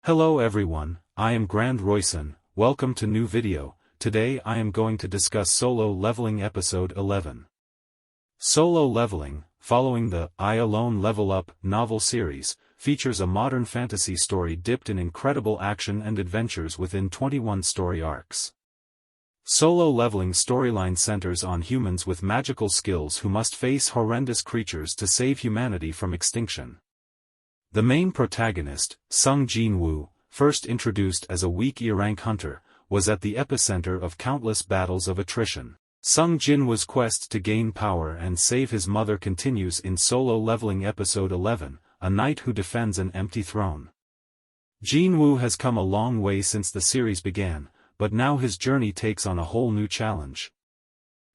Hello everyone, I am Grand Royson. Welcome to new video. Today I am going to discuss Solo Leveling Episode 11. Solo Leveling, following the I Alone Level Up novel series, features a modern fantasy story dipped in incredible action and adventures within 21 story arcs. Solo Leveling storyline centers on humans with magical skills who must face horrendous creatures to save humanity from extinction. The main protagonist, Sung Jin-woo, first introduced as a weak E-rank hunter, was at the epicenter of countless battles of attrition. Sung Jin-woo's quest to gain power and save his mother continues in Solo Leveling Episode 11, a knight who defends an empty throne. Jin-woo has come a long way since the series began, but now his journey takes on a whole new challenge.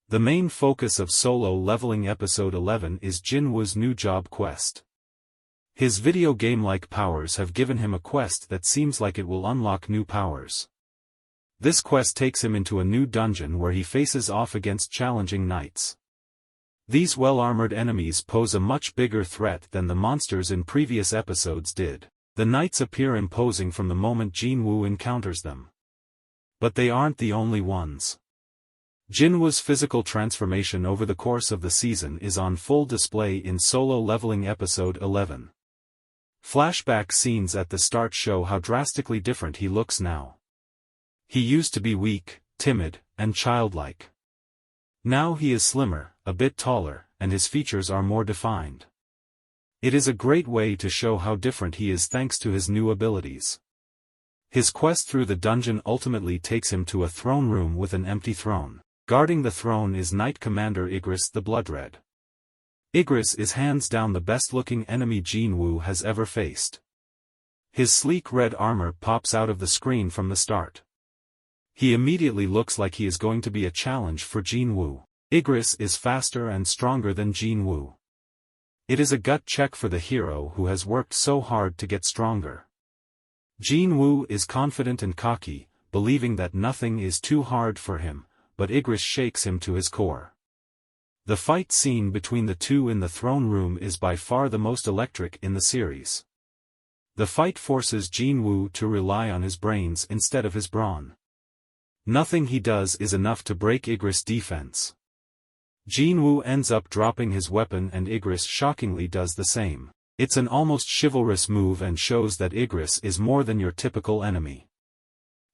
The main focus of Solo Leveling Episode 11 is Jin-woo's new job quest. His video game-like powers have given him a quest that seems like it will unlock new powers. This quest takes him into a new dungeon where he faces off against challenging knights. These well-armored enemies pose a much bigger threat than the monsters in previous episodes did. The knights appear imposing from the moment Jin-woo encounters them. But they aren't the only ones. Jin-woo's physical transformation over the course of the season is on full display in Solo Leveling Episode 11. Flashback scenes at the start show how drastically different he looks now. He used to be weak, timid, and childlike. Now he is slimmer, a bit taller, and his features are more defined. It is a great way to show how different he is thanks to his new abilities. His quest through the dungeon ultimately takes him to a throne room with an empty throne. Guarding the throne is Knight Commander Igris the Bloodred. Igris is hands down the best-looking enemy Jin-woo has ever faced. His sleek red armor pops out of the screen from the start. He immediately looks like he is going to be a challenge for Jin-woo. Igris is faster and stronger than Jin-woo. It is a gut check for the hero who has worked so hard to get stronger. Jin-woo is confident and cocky, believing that nothing is too hard for him, but Igris shakes him to his core. The fight scene between the two in the throne room is by far the most electric in the series. The fight forces Jin-woo to rely on his brains instead of his brawn. Nothing he does is enough to break Igris' defense. Jin-woo ends up dropping his weapon and Igris shockingly does the same. It's an almost chivalrous move and shows that Igris is more than your typical enemy.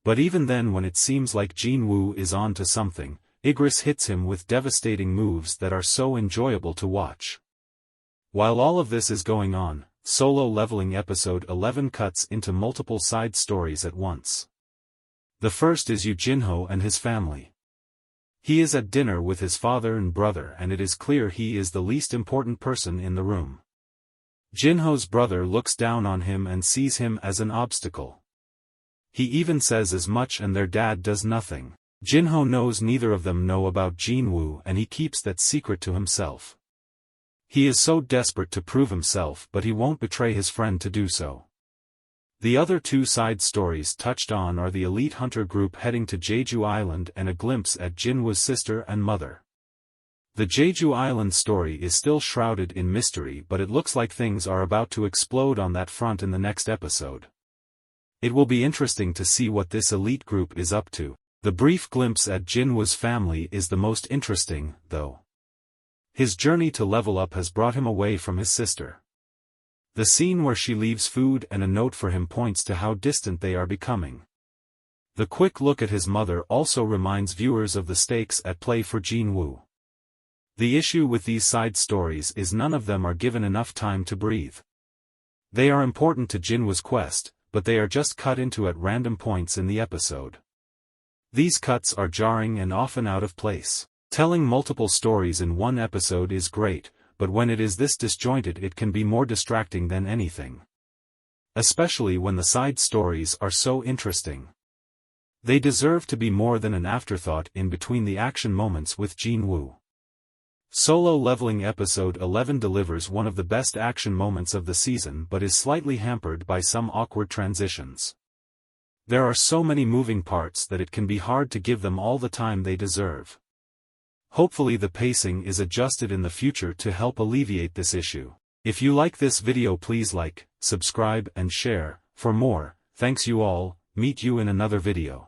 But even then, when it seems like Jin-woo is on to something, Igris hits him with devastating moves that are so enjoyable to watch. While all of this is going on, Solo Leveling Episode 11 cuts into multiple side stories at once. The first is Jin-ho and his family. He is at dinner with his father and brother and it is clear he is the least important person in the room. Jin-ho's brother looks down on him and sees him as an obstacle. He even says as much and their dad does nothing. Jin-ho knows neither of them know about Jin-woo and he keeps that secret to himself. He is so desperate to prove himself but he won't betray his friend to do so. The other two side stories touched on are the elite hunter group heading to Jeju Island and a glimpse at Jin-woo's sister and mother. The Jeju Island story is still shrouded in mystery but it looks like things are about to explode on that front in the next episode. It will be interesting to see what this elite group is up to. The brief glimpse at Jin-woo's family is the most interesting, though. His journey to level up has brought him away from his sister. The scene where she leaves food and a note for him points to how distant they are becoming. The quick look at his mother also reminds viewers of the stakes at play for Jin-woo. The issue with these side stories is none of them are given enough time to breathe. They are important to Jin-woo's quest, but they are just cut into at random points in the episode. These cuts are jarring and often out of place. Telling multiple stories in one episode is great, but when it is this disjointed it can be more distracting than anything. Especially when the side stories are so interesting. They deserve to be more than an afterthought in between the action moments with Jin-woo. Solo Leveling Episode 11 delivers one of the best action moments of the season but is slightly hampered by some awkward transitions. There are so many moving parts that it can be hard to give them all the time they deserve. Hopefully the pacing is adjusted in the future to help alleviate this issue. If you like this video please like, subscribe and share. For more, thanks you all, meet you in another video.